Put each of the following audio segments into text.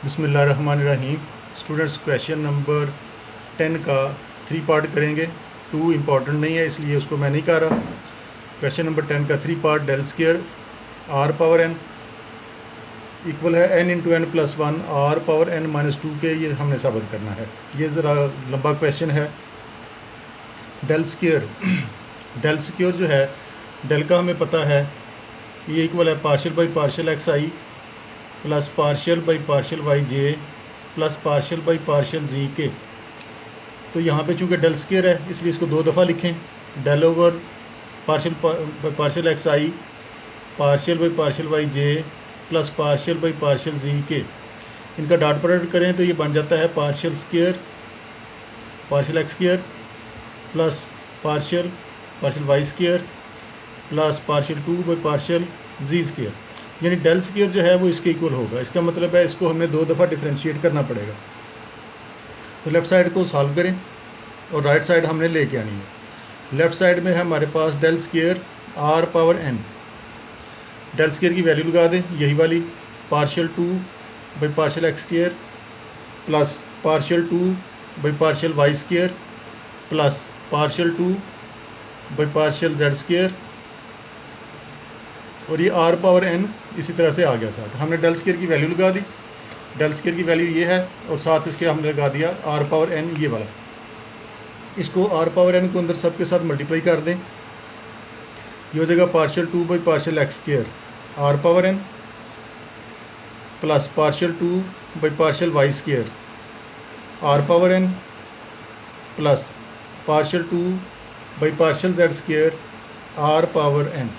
बिस्मिल्लाहिर्रहमानिर्रहीम। Students, question number 10 का 3 part करेंगे। 2 इम्पॉर्टेंट नहीं है इसलिए उसको मैं नहीं कर रहा। क्वेश्चन नंबर 10 का 3 part, del square r power n equal है n into n plus one r power n minus 2 के, ये हमने साबित करना है। ये ज़रा लंबा क्वेश्चन है। डेल स्क्वायर जो है, डेल का हमें पता है कि ये इक्वल है partial by partial x i plus partial by partial y j plus partial by partial z k. तो यहाँ पे चूँकि डेल स्क्वायर है इसलिए इसको 2 दफ़ा लिखें। Del over partial partial x i partial by partial y j plus partial by partial z k. इनका डॉट प्रोडक्ट करें तो ये बन जाता है partial square partial x square plus partial partial y square plus partial 2 by partial z square. यानी del square जो है वो इसके इक्वल होगा। इसका मतलब है इसको हमने 2 दफ़ा डिफरेंशिएट करना पड़ेगा। तो लेफ़्ट साइड को सॉल्व करें और राइट साइड हमने लेके आनी है। लेफ़्ट साइड में है हमारे पास del square r power n. Del square की वैल्यू लगा दें, यही वाली, partial 2 by partial x square plus partial 2 by partial y square plus partial 2 by partial z square, और ये आर पावर एन इसी तरह से आ गया। साथ हमने डेल स्क्वायर की वैल्यू लगा दी। डेल स्क्वायर की वैल्यू ये है और साथ इसके हमने लगा दिया आर पावर एन, ये वाला। इसको आर पावर एन को अंदर सब के साथ मल्टीप्लाई कर दें। ये हो जाएगा partial 2 by partial x square r power n plus partial 2 by partial y square r power n plus partial 2 by partial z square r power n.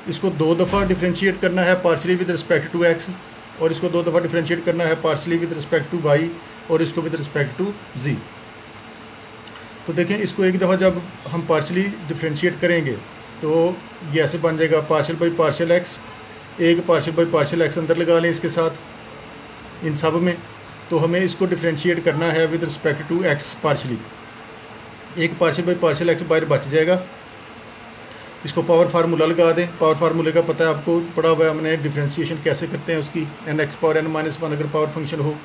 इसको 2 दफ़ा डिफरेंशिएट करना है partially with respect to x, और इसको 2 दफ़ा differentiate करना है partially with respect to y, और इसको विद रिस्पेक्ट टू जी। तो देखें, इसको एक दफ़ा जब हम पार्शली डिफरेंशिएट करेंगे तो ये ऐसे बन जाएगा पार्शियल बाई पार्शियल एक्स। एक पार्शियल बाई पार्शियल एक्स अंदर लगा लें इसके साथ इन सब में। तो हमें इसको डिफरेंशिएट करना है with respect to x partially. एक पार्शियल बाई पार्शियल एक्स बाहर बच जाएगा। इसको पावर फार्मूला लगा दें। पावर फार्मूले का पता है आपको, पढ़ा हुआ है हमने, डिफरेंशिएशन कैसे करते हैं उसकी। N x power n minus one अगर पावर फंक्शन हो,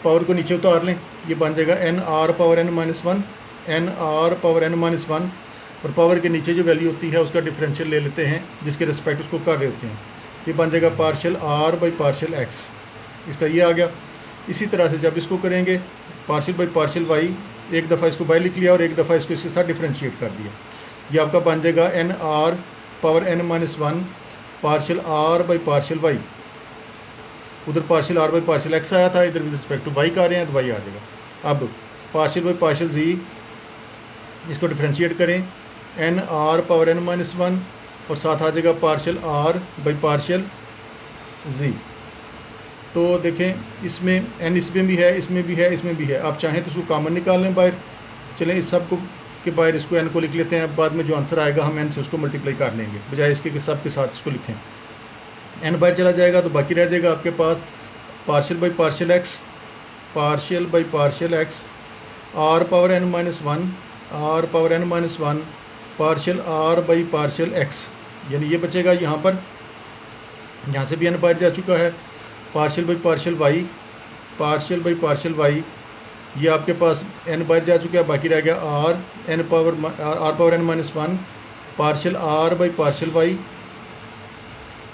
पावर को नीचे उतार लें, ये बन जाएगा n r power n minus one, n r power n minus one, और पावर के नीचे जो वैल्यू होती है उसका डिफरेंशियल ले लेते हैं जिसके रिस्पेक्ट उसको कर रहे होते हैं। ये बन जाएगा partial r by partial x, इसका ये आ गया। इसी तरह से जब इसको करेंगे पार्शियल बाई पार्शियल वाई, एक दफ़ा इसको बाई लिख लिया और एक दफ़ा इसको इसके साथ डिफरेंशिएट कर दिया। ये आपका बन जाएगा n r power n minus one partial r by partial y. उधर partial r by partial x आया था, इधर विद रिस्पेक्ट टू वाई का आ रहे हैं तो वाई आ जाएगा। अब पार्शियल बाई पार्शियल जी, इसको डिफरेंशिएट करें, n r power n minus one, और साथ आ जाएगा partial r by partial z. तो देखें, इसमें एन इसमें भी है, इसमें भी है, इसमें भी है। आप चाहें तो इसको कॉमन निकाल लें बाहर। चलें, इस सब को के बाहर इसको एन को लिख लेते हैं। बाद में जो आंसर आएगा हम एन से उसको मल्टीप्लाई कर लेंगे, बजाय इसके कि सब के साथ इसको लिखें। एन बाहर चला जाएगा तो बाकी रह जाएगा आपके पास partial by partial x, partial by partial x, r power n minus one, r power n minus one, partial r by partial x. यानी ये बचेगा यहाँ पर, यहाँ से भी एन बाहर जा चुका है। Partial by partial y, partial by partial y, ये आपके पास एन बाहर जा चुका है, बाकी रह गया r power n minus one partial r by partial y.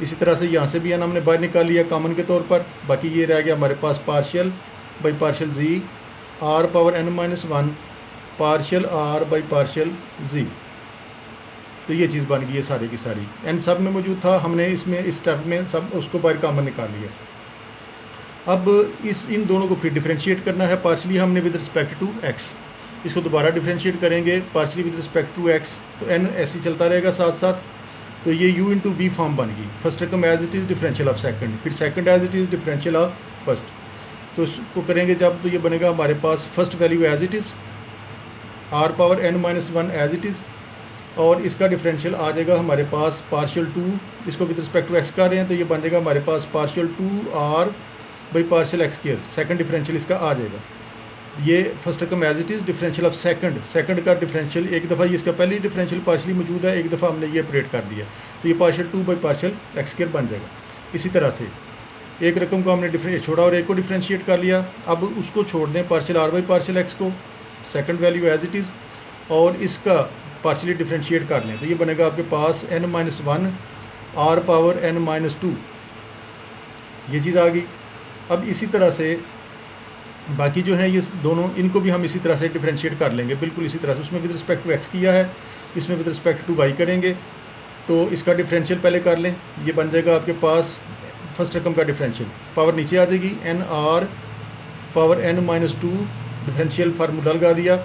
इसी तरह से यहाँ से भी एन हमने बाहर निकाल लिया कॉमन के तौर पर। बाकी ये रह गया हमारे पास partial by partial z, r power n minus one partial r by partial z. तो ये चीज़ बन गई है सारी की सारी। एन सब में मौजूद था, हमने इसमें इस स्टेप में सब उसको बाहर कॉमन निकाल लिया। अब इन दोनों को फिर डिफरेंशिएट करना है पार्शली हमने विद रिस्पेक्ट टू एक्स। इसको दोबारा डिफरेंशिएट करेंगे partially with respect to x, तो एन ऐसे ही चलता रहेगा साथ साथ। तो ये u इंटू वी फॉर्म बन गई। First term as it is differential of second, फिर second as it is differential of first. तो इसको करेंगे जब, तो ये बनेगा हमारे पास first value as it is, r power n minus one as it is, और इसका डिफरेंशियल आ जाएगा हमारे पास पार्शियल 2, इसको विद रिस्पेक्ट टू एक्स कर रहे हैं तो ये बन जाएगा हमारे पास partial 2 r by partial x square. Second differential इसका आ जाएगा। ये first term as it is differential of second का डिफरेंशियल, एक दफ़ा ये इसका पहले ही डिफरेंशियल पार्शली मौजूद है, एक दफ़ा हमने ये ऑपरेट कर दिया तो ये partial 2 by partial x square बन जाएगा। इसी तरह से एक रकम को हमने छोड़ा और एक को डिफ्रेंशिएट कर लिया। अब उसको छोड़ दें partial r by partial x को, second value as it is, और इसका पार्शियली डिफ्रेंशिएट कर लें। तो ये बनेगा आपके पास n-1 आर पावर n-2, ये चीज़ आ गई। अब इसी तरह से बाकी जो है ये दोनों, इनको भी हम इसी तरह से डिफ्रेंशिएट कर लेंगे, बिल्कुल इसी तरह से। उसमें विद रिस्पेक्ट टू एक्स किया है, इसमें विद रिस्पेक्ट टू वाई करेंगे। तो इसका डिफरेंशियल पहले कर लें, ये बन जाएगा आपके पास फर्स्ट रकम का डिफरेंशियल, पावर नीचे आ जाएगी n r power n-2, differential formula लगा दिया,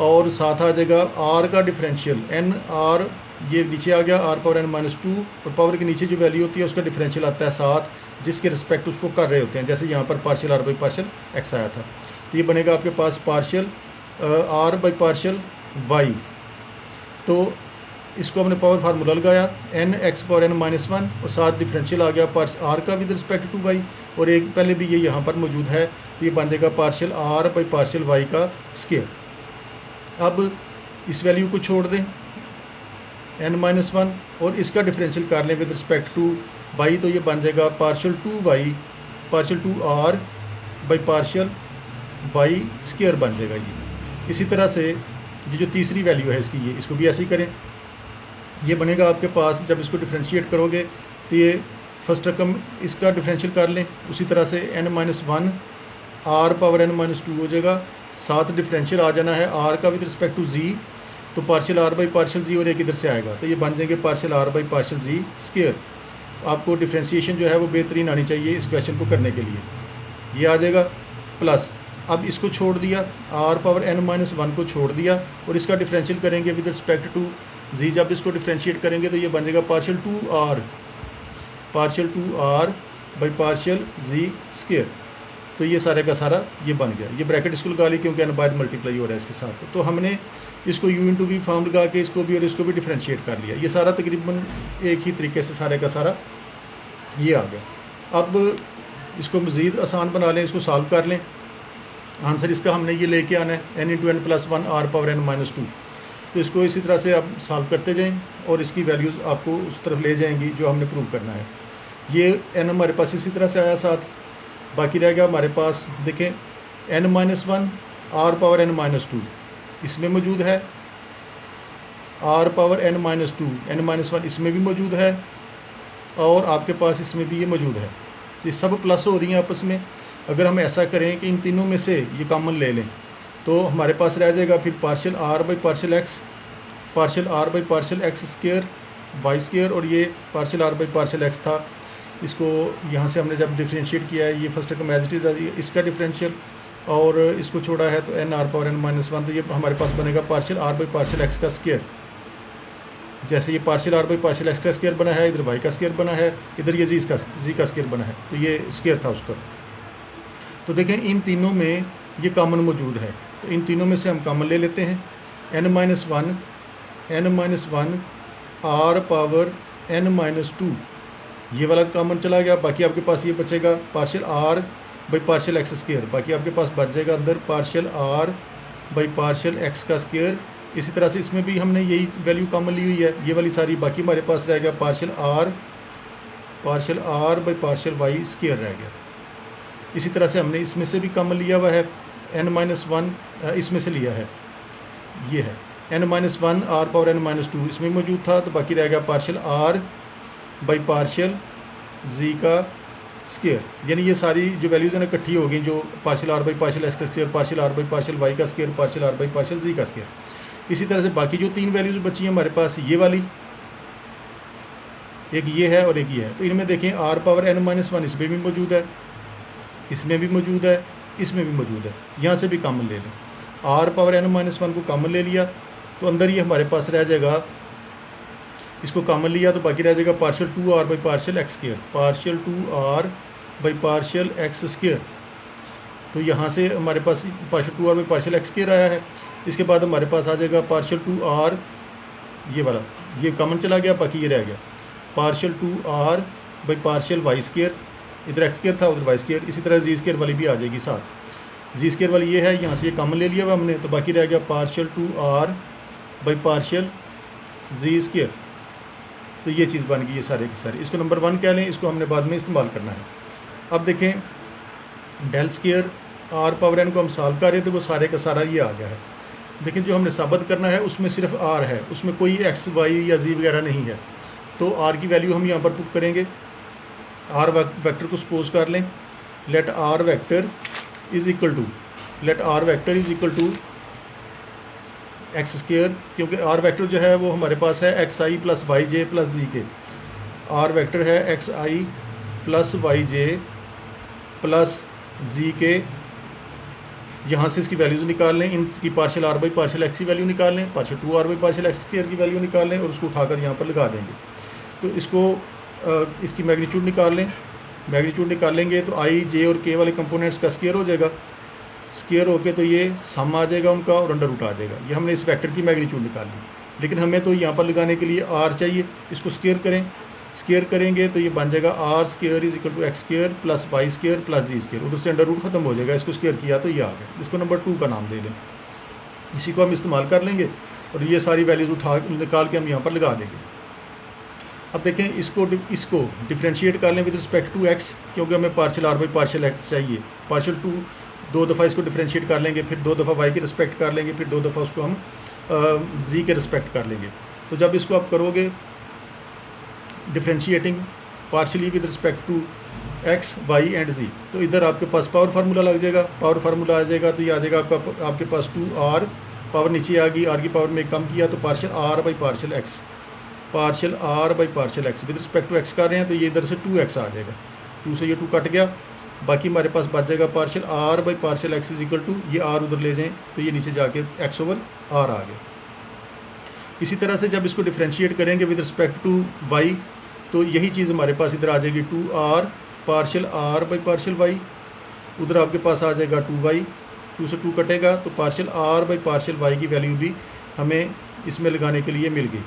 और साथ आ जाएगा आर का डिफरेंशियल एन आर, ये नीचे आ गया आर पावर n-2, और पावर के नीचे जो वैल्यू होती है उसका डिफरेंशियल आता है साथ, जिसके रिस्पेक्ट उसको कर रहे होते हैं। जैसे यहाँ पर partial r by partial x आया था, तो ये बनेगा आपके पास partial r by partial y. तो इसको हमने पावर फार्मूला लगाया एन एक्स पावर n-1, और साथ डिफरेंशियल आ गया आर का विद रिस्पेक्ट टू वाई, और एक पहले भी ये यहाँ पर मौजूद है, तो ये बन जाएगा partial r by partial y का स्क्वायर। अब इस वैल्यू को छोड़ दें n-1 और इसका डिफरेंशियल कर लें विद रिस्पेक्ट टू वाई, तो ये बन जाएगा partial 2y partial 2r by partial y square बन जाएगा ये। इसी तरह से ये जो तीसरी वैल्यू है इसकी, ये इसको भी ऐसे ही करें। ये बनेगा आपके पास, जब इसको डिफरेंशिएट करोगे तो ये फर्स्ट रकम इसका डिफरेंशियल कर लें, उसी तरह से n-1 आर पावर n-2 हो जाएगा, साथ डिफरेंशियल आ जाना है आर का विद रिस्पेक्ट टू जी, तो partial r by partial z, और एक इधर से आएगा, तो ये बन जाएंगे partial r by partial z square. आपको डिफ्रेंशिएशन जो है वो बेहतरीन आनी चाहिए इस क्वेश्चन को करने के लिए, ये आ जाएगा प्लस। अब इसको छोड़ दिया, आर पावर n-1 को छोड़ दिया, और इसका डिफरेंशियल करेंगे विद रिस्पेक्ट टू जी। जब इसको डिफ्रेंशिएट करेंगे तो ये बन जाएगा partial 2r by partial z square. तो ये सारे का सारा ये बन गया, ये ब्रैकेट इसको लगा ली क्योंकि n बाय मल्टीप्लाई हो रहा है इसके साथ। तो हमने इसको u इंटू वी फॉर्म लगा के इसको भी और इसको भी डिफ्रेंशिएट कर लिया। ये सारा तकरीबन एक ही तरीके से सारे का सारा ये आ गया। अब इसको मज़ीद आसान बना लें, इसको सॉल्व कर लें। आंसर इसका हमने ये लेके आना है n into n+1 are power n-2। तो इसको इसी तरह से आप सॉल्व करते जाएं और इसकी वैल्यूज़ आपको उस तरफ ले जाएंगी जो हमने प्रूव करना है। ये n हमारे पास इसी तरह से आया साथ, बाकी रह गया हमारे पास, देखें n-1 आर पावर n-2 इसमें मौजूद है, आर पावर n-2 n-1 इसमें भी मौजूद है, और आपके पास इसमें भी ये मौजूद है। ये सब प्लस हो रही हैं आपस में। अगर हम ऐसा करें कि इन तीनों में से ये कॉमन ले लें तो हमारे पास रह जाएगा फिर partial r by partial x, partial r by partial x square y square, और ये partial r by partial x था। इसको यहाँ से हमने जब डिफ्रेंशिएट किया है, ये फर्स्ट रकम एज इट इज़ इसका डिफरेंशियल, और इसको छोड़ा है तो एन आर पावर n-1, तो ये हमारे पास बनेगा partial r by partial x का स्क्वायर। जैसे ये partial r by partial x का स्क्वायर बना है, इधर वाई का स्क्वायर बना है, इधर ये जी का स्क्वायर बना है, तो ये स्क्वायर था उसका। तो देखें इन तीनों में ये कॉमन मौजूद है, तो इन तीनों में से हम कॉमन ले लेते हैं। n-1 आर पावर n-2 ये वाला कॉमन चला गया, बाकी आपके पास ये बचेगा partial r by partial x square, बाकी आपके पास बच जाएगा अंदर partial r by partial x का स्क्वायर। इसी तरह से इसमें भी हमने यही वैल्यू कॉमन ली हुई है, ये वाली सारी, बाकी हमारे पास रह गया partial r by partial y square रह गया। इसी तरह से हमने इसमें से भी कॉमन लिया हुआ है, n-1 इसमें से लिया है, ये है n-1 आर पावर n-2 इसमें मौजूद था, तो बाकी रह गया partial r by partial z का स्क्वायर। यानी ये सारी जो वैल्यूज़ हैं इकट्ठी हो गई, जो partial r by partial x का square, partial r by partial y का square, partial r by partial z का स्क्वायर। इसी तरह से बाकी जो तीन वैल्यूज़ बची हैं हमारे पास, ये वाली, एक ये है और एक ये है, तो इनमें देखें आर पावर n-1 इसमें भी मौजूद है, इसमें भी मौजूद है, इसमें भी मौजूद है, यहाँ से भी कॉमन ले लें। आर पावर n-1 को कॉमन ले लिया तो अंदर ये हमारे पास रह जाएगा, इसको कॉमन लिया तो बाकी रह जाएगा partial 2r by partial x square, partial 2r by partial x square. तो यहाँ से हमारे पास partial 2r by partial x square आया है। इसके बाद हमारे पास आ जाएगा पार्शियल 2r, ये वाला ये कॉमन चला गया, बाकी ये रह गया partial 2r by partial y square, इधर एक्स स्क्वायर था उधर वाई स्क्वायर। इसी तरह जी स्क्वायर वाली भी आ जाएगी साथ, जी स्क्वायर वाली ये है, यहाँ से ये कॉमन ले लिया हुआ हमने, तो बाकी रह गया partial 2r by partial z square. तो ये चीज़ बन गई ये सारे की सारी। इसको नंबर 1 कह लें, इसको हमने बाद में इस्तेमाल करना है। अब देखें del square r power n को हम सॉल्व कर रहे थे, वो सारे का सारा ये आ गया है। लेकिन जो हमने साबित करना है उसमें सिर्फ आर है, उसमें कोई एक्स वाई या जी वगैरह नहीं है। तो आर की वैल्यू हम यहाँ पर पुट करेंगे। आर वेक्टर को सपोज कर लें, let r vector is equal to x square, क्योंकि आर वेक्टर जो है वो हमारे पास है x i plus y j plus z k. R vector है x i plus y j plus z k. यहाँ से इसकी वैल्यूज़ निकाल लें, इनकी partial r by partial x की वैल्यू निकाल लें, partial 2 r by partial x square की वैल्यू निकाल लें और उसको उठाकर यहाँ पर लगा देंगे। तो इसको इसकी मैग्नीट्यूड निकाल लें। मैग्नीट्यूड निकालेंगे तो आई जे और के वाले कंपोनेंट्स का स्क्वायर हो जाएगा। स्क्वायर होके तो ये सम आ जाएगा उनका और अंडर रूट आ जाएगा। ये हमने इस वेक्टर की मैग्नीट्यूड निकाल ली। लेकिन हमें तो यहाँ पर लगाने के लिए आर चाहिए, इसको स्क्वायर करें। स्क्वायर करेंगे तो ये बन जाएगा r square is equal to x square plus y square plus z square. उधर से अंडर रूट खत्म हो जाएगा, इसको स्क्वायर किया तो ये आ गया। इसको नंबर 2 का नाम दे दें। इसी को हम इस्तेमाल कर लेंगे और ये सारी वैल्यूज़ निकाल के हम यहाँ पर लगा देंगे। अब देखें इसको डिफ्रेंशिएट कर लें विद रिस्पेक्ट टू एक्स, क्योंकि हमें partial r by partial x चाहिए। पार्शियल 2 दफ़ा इसको डिफ्रेंशिएट कर लेंगे, फिर 2 दफ़ा वाई की रिस्पेक्ट कर लेंगे, फिर 2 दफ़ा उसको हम जी के रिस्पेक्ट कर लेंगे। तो जब इसको आप करोगे differentiating partially with respect to x y and z, तो इधर आपके पास पावर फार्मूला लग जाएगा। पावर फार्मूला आ जाएगा तो ये आ जाएगा आपके पास 2 आर, पावर नीचे आ गई, आर की पावर में कम किया तो partial r by partial x, partial r by partial x with respect to x कर रहे हैं तो ये इधर से 2x आ जाएगा। 2 से ये 2 कट गया, बाकी हमारे पास बच जाएगा partial r by partial x is equal to, ये आर उधर ले जाएँ तो ये नीचे जाके एक्स ओवर आर आ गया। इसी तरह से जब इसको डिफ्रेंशिएट करेंगे विद रिस्पेक्ट टू वाई तो यही चीज़ हमारे पास इधर आ जाएगी 2 r partial r by partial y, उधर आपके पास आ जाएगा 2y। 2 से 2 कटेगा तो partial r by partial y की वैल्यू भी हमें इसमें लगाने के लिए मिल गई,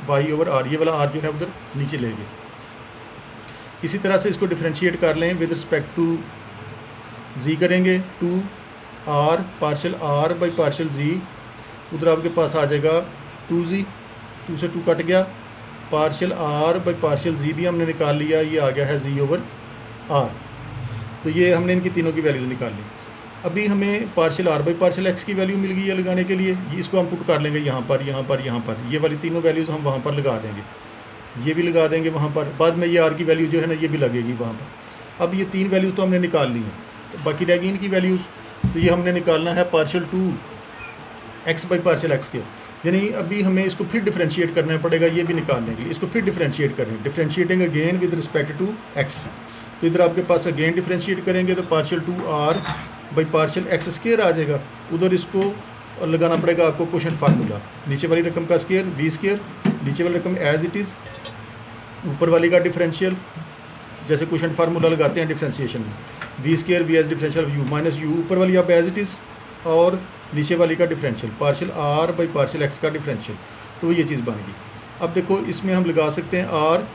वाई ओवर आर। ये वाला आर जो है उधर नीचे ले गए। इसी तरह से इसको डिफ्रेंशिएट कर लें विद रिस्पेक्ट टू जी करेंगे 2 r partial r by partial z, उधर आपके पास आ जाएगा 2g। 2 से 2 कट गया, पार्शियल आर बाई पार्शियल जी भी हमने निकाल लिया, ये आ गया है जी ओवर आर। तो ये हमने इनकी तीनों की वैल्यूज़ निकाल ली। अभी हमें partial r by partial x की वैल्यू मिल गई है लगाने के लिए, इसको हम पुट कर लेंगे यहाँ पर, यहाँ पर, यहाँ पर। ये वाली तीनों वैल्यूज़ हम वहाँ पर लगा देंगे, ये भी लगा देंगे वहाँ पर। बाद में ये आर की वैल्यू जो है ना ये भी लगेगी वहाँ पर। अब ये 3 वैल्यूज़ तो हमने निकाल ली हैं, तो बाकी रहेगी इनकी वैल्यूज़। तो ये हमने निकालना है partial 2 x by partial x के, यानी अभी हमें इसको फिर डिफ्रेंशिएट करना पड़ेगा, ये भी निकालने के लिए इसको फिर डिफ्रेंशिएट करें। Differentiating again with respect to x, तो इधर आपके पास अगेन डिफ्रेंशिएट करेंगे तो partial 2 r by partial x square आ जाएगा। उधर इसको लगाना पड़ेगा आपको क्वोशंट फार्मूला, नीचे वाली रकम का स्क्वायर वी स्क्वायर, नीचे वाली रकम एज इट इज़, ऊपर वाली का डिफरेंशियल, जैसे क्वोशंट फार्मूला लगाते हैं डिफ्रेंशिएशन में, v square v as differential u minus u, ऊपर वाली आप एज इट इज़ और नीचे वाली का differential partial r by partial x का डिफरेंशियल। तो ये चीज़ बन गई। अब देखो इसमें हम लगा सकते हैं r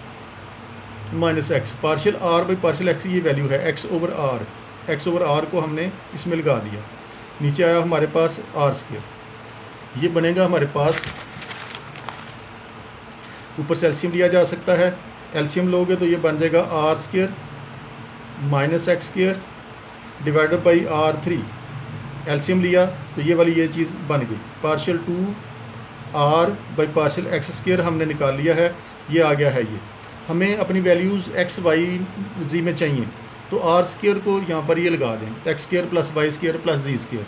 minus x, partial r by partial x ये वैल्यू है x over r. X over r को हमने इसमें लगा दिया, नीचे आया हमारे पास आर स्क्वायर। ये बनेगा हमारे पास, ऊपर से एलसीएम लिया जा सकता है, एलसीएम लोगे तो ये बन जाएगा r square minus x square divided by R3। LCM लिया तो ये वाली ये चीज़ बन गई, partial 2 r by partial x square हमने निकाल लिया है, ये आ गया है। ये हमें अपनी वैल्यूज़ एक्स वाई जी में चाहिए तो आर स्क्वायर को यहाँ पर ये लगा दें, x square plus y square plus z square,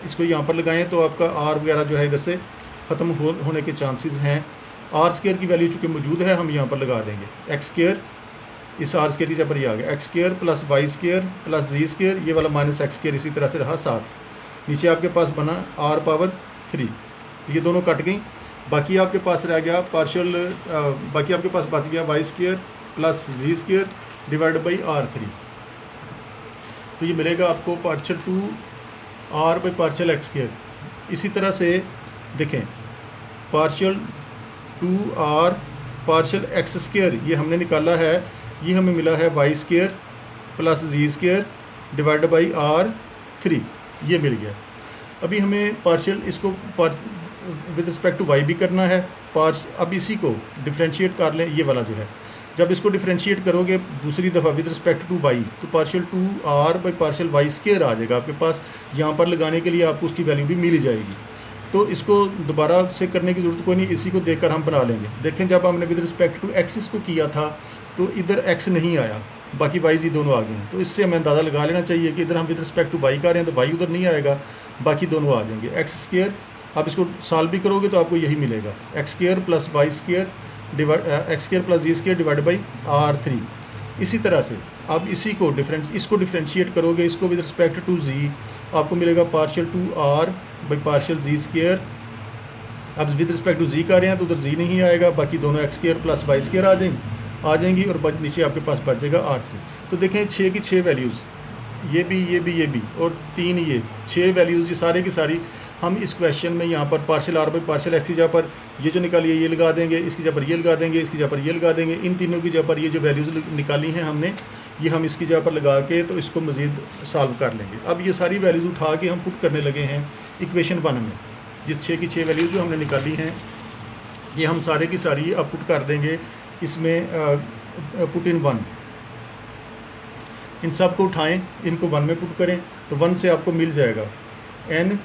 इसको यहाँ पर लगाएं तो आपका आर वगैरह जो है इधर से ख़त्म होने के चांसेस हैं। आर स्क्वायर की वैल्यू चूँकि मौजूद है हम यहाँ पर लगा देंगे एक्स स्क्वायर, इस आर स्क्वायर की जगह पर ये आ गया x square plus y square plus z square, ये वाला माइनस एक्स स्क्वायर इसी तरह से रहा 7। नीचे आपके पास बना आर पावर 3, ये दोनों कट गई, बाकी आपके पास रह गया पार्शियल, बाकी आपके पास बच गया y square plus z square divide by R3। तो ये मिलेगा आपको partial 2 r by partial x square. इसी तरह से देखें partial 2 r partial x square ये हमने निकाला है, ये हमें मिला है y square plus z square divide by R3, ये मिल गया। अभी हमें पार्शियल इसको विद रिस्पेक्ट टू वाई भी करना है। अब इसी को डिफ्रेंशिएट कर लें, ये वाला जो है जब इसको डिफ्रेंशिएट करोगे दूसरी दफ़ा विद रिस्पेक्ट टू वाई, तो partial 2r by partial y square आ जाएगा आपके पास। यहाँ पर लगाने के लिए आपको उसकी वैल्यू भी मिल जाएगी। तो इसको दोबारा से करने की ज़रूरत कोई नहीं, इसी को देखकर हम बना लेंगे। देखें जब हमने विद रिस्पेक्ट टू एक्सिस को किया था तो इधर x नहीं आया, बाकी वाई जी दोनों आ गए हैं। तो इससे हमें अंदाज़ा लगा लेना चाहिए कि इधर हम विद रिस्पेक्ट टू वाई कर रहे हैं तो वाई उधर नहीं आएगा, बाकी दोनों आ जाएंगे। एक्स स्क्वायर आप इसको सॉल्व भी करोगे तो आपको यही मिलेगा, x square plus y square divide x square plus z square divide by r3। इसी तरह से आप इसको डिफ्रेंशिएट करोगे, इसको विद रिस्पेक्ट टू जी आपको मिलेगा partial 2r by partial z square. अब विद रिस्पेक्ट टू जी कर रहे हैं तो उधर जी नहीं आएगा, बाकी दोनों x square plus y square आ जाएंगी और नीचे आपके पास बच जाएगा r3। तो देखें 6 की 6 वैल्यूज़, ये भी और 3 ये 6 वैल्यूज़, ये सारे की सारी हम इस क्वेश्चन में यहाँ पर partial r by partial x की जगह पर ये जो निकाली है ये लगा देंगे, इसकी जगह पर ये लगा देंगे, इसकी जगह पर ये लगा देंगे। इन तीनों की जगह पर ये जो वैल्यूज़ निकाली हैं हमने, ये हम इसकी जगह पर लगा के तो इसको मज़ीद सॉल्व कर लेंगे। अब ये सारी वैल्यूज़ उठा के हम पुट करने लगे हैं इक्वेशन 1 में। ये 6 की 6 वैल्यूज़ जो हमने निकाली हैं ये हम सारे की सारी अब पुट कर देंगे इसमें, पुट इन 1। इन सब को उठाएँ, इनको 1 में पुट करें तो 1 से आपको मिल जाएगा n,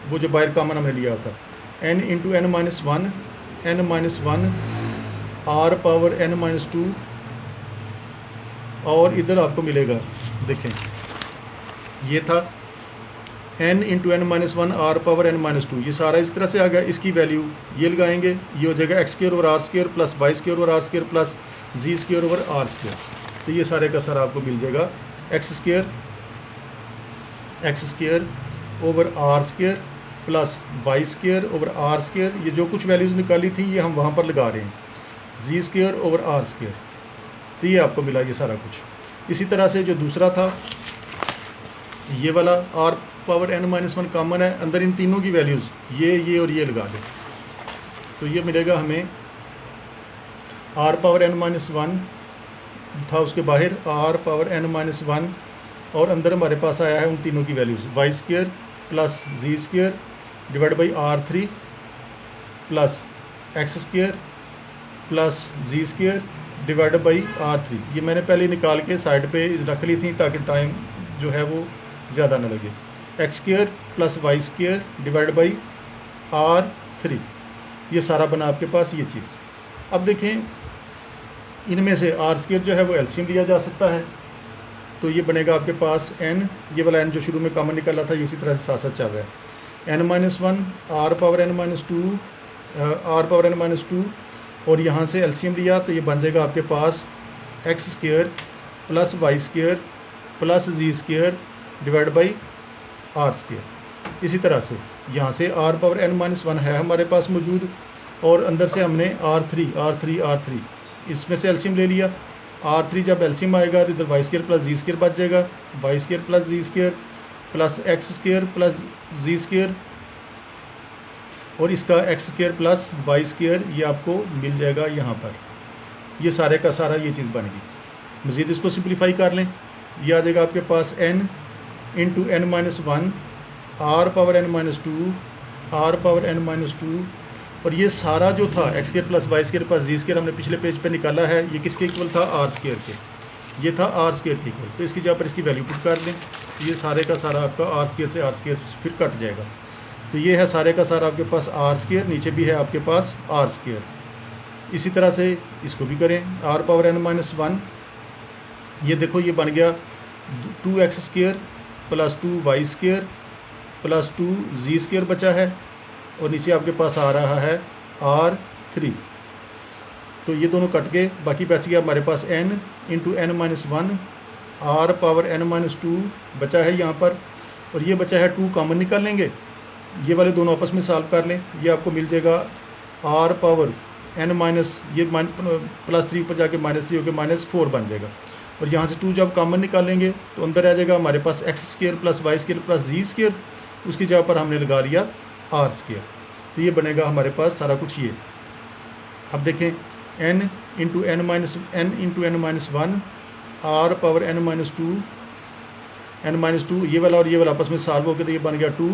वो जो बाहर कॉमन हमने लिया था, n into n minus 1 r power n minus 2, और इधर आपको मिलेगा, देखें ये था n into n minus 1 r power n minus 2, ये सारा इस तरह से आ गया। इसकी वैल्यू ये लगाएंगे, ये हो जाएगा x square over r square plus y square over r square plus z square over r square. तो ये सारे का सारा आपको मिल जाएगा x square over r square plus y square over r square. ये जो कुछ वैल्यूज़ निकाली थी ये हम वहाँ पर लगा रहे हैं, जी स्क्वायर ओवर आर स्क्वायर। तो ये आपको मिला ये सारा कुछ। इसी तरह से जो दूसरा था ये वाला r power n minus 1 common है, अंदर इन तीनों की वैल्यूज़ ये और ये लगा दें तो ये मिलेगा हमें r पावर n माइनस 1 था, उसके बाहर r पावर n माइनस 1, और अंदर हमारे पास आया है उन तीनों की values, y square plus z square divide by r3 plus x square plus z square divide by r3। ये मैंने पहले निकाल के साइड पे रख ली थी ताकि टाइम जो है वो ज़्यादा ना लगे। X square plus y square divide by r3, ये सारा बना आपके पास ये चीज़। अब देखें इनमें से r स्क्वायर जो है वो एलसीएम लिया जा सकता है, तो ये बनेगा आपके पास n, ये वाला n जो शुरू में कॉमन निकला था ये इसी तरह से साथ साथ चल रहा है, n minus 1 r power n minus 2 और यहाँ से एलसीएम लिया तो ये बन जाएगा आपके पास x square plus y square plus z square divide by r square. इसी तरह से यहाँ से r पावर n माइनस 1 है हमारे पास मौजूद, और अंदर से हमने r3 इसमें से एलसीएम ले लिया। r3 जब एलसीएम आएगा तो इधर y square plus z square बच जाएगा, y square plus z square plus x square plus z square, और इसका x square plus y square ये आपको मिल जाएगा यहाँ पर। ये सारे का सारा ये चीज़ बन गई। मज़ीद इसको सिंप्लीफाई कर लें, ये आ जाएगा आपके पास n into n minus 1 r power n minus 2 और ये सारा जो था x square plus y square plus z square हमने पिछले पेज पे निकाला है, ये किसके इक्वल था, आर स्क्वायर के। ये था आर स्क्वायर के इक्वल, तो इसकी जगह पर इसकी वैल्यू पुट कर दें, ये सारे का सारा आपका आर स्क्वायर से आर स्क्वायर फिर कट जाएगा। तो ये है सारे का सारा आपके पास आर स्क्वायर, नीचे भी है आपके पास आर स्क्वायर। इसी तरह से इसको भी करें, आर पावर n माइनस 1, ये देखो ये बन गया 2x square plus 2y square plus 2z square बचा है, और नीचे आपके पास आ रहा है r3। तो ये दोनों कट के बाकी बच गया हमारे पास n into n minus 1 r power n minus 2 बचा है यहाँ पर, और ये बचा है 2 कॉमन निकाल लेंगे, ये वाले दोनों आपस में सॉल्व कर लें, ये आपको मिल जाएगा r पावर n माइनस ये प्लस 3 पर जाके माइनस 3 होकर माइनस 4 बन जाएगा, और यहाँ से 2 जब कॉमन निकालेंगे तो अंदर आ जाएगा हमारे पास x square plus y square plus z square, उसकी जगह पर हमने लगा लिया आर स्क्वायर। तो ये बनेगा हमारे पास सारा कुछ ये। अब देखें n into n minus 1 r power n minus 2 ये वाला और ये वाला आपस में सॉल्व हो गया, तो ये बन गया 2,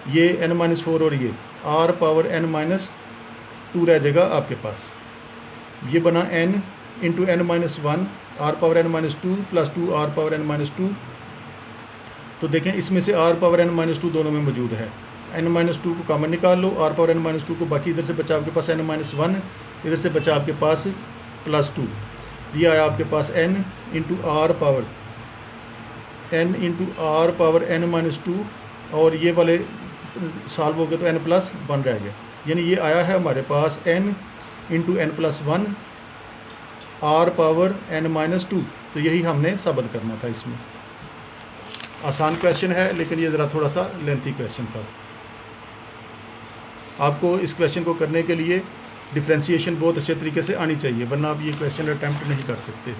ये n माइनस 4 और ये r पावर n माइनस 2 रह जाएगा आपके पास। ये बना n into n minus one r power n minus two plus 2 r power n minus two. तो देखें इसमें से r power n minus two दोनों में मौजूद है, n माइनस टू को कॉमन निकाल लो, r power n minus two को, बाकी इधर से बचा आपके पास n माइनस वन, इधर से बचा आपके पास प्लस 2, ये आया आपके पास n into r power n minus two, और ये वाले सॉल्व हो गए तो n प्लस वन रह गया, यानी ये आया है हमारे पास n into n plus one r power n minus two. तो यही हमने साबित करना था। इसमें आसान क्वेश्चन है लेकिन ये ज़रा थोड़ा सा लेंथी क्वेश्चन था। आपको इस क्वेश्चन को करने के लिए डिफ्रेंशिएशन बहुत अच्छे तरीके से आनी चाहिए, वरना आप ये क्वेश्चन अटैम्प्ट नहीं कर सकते।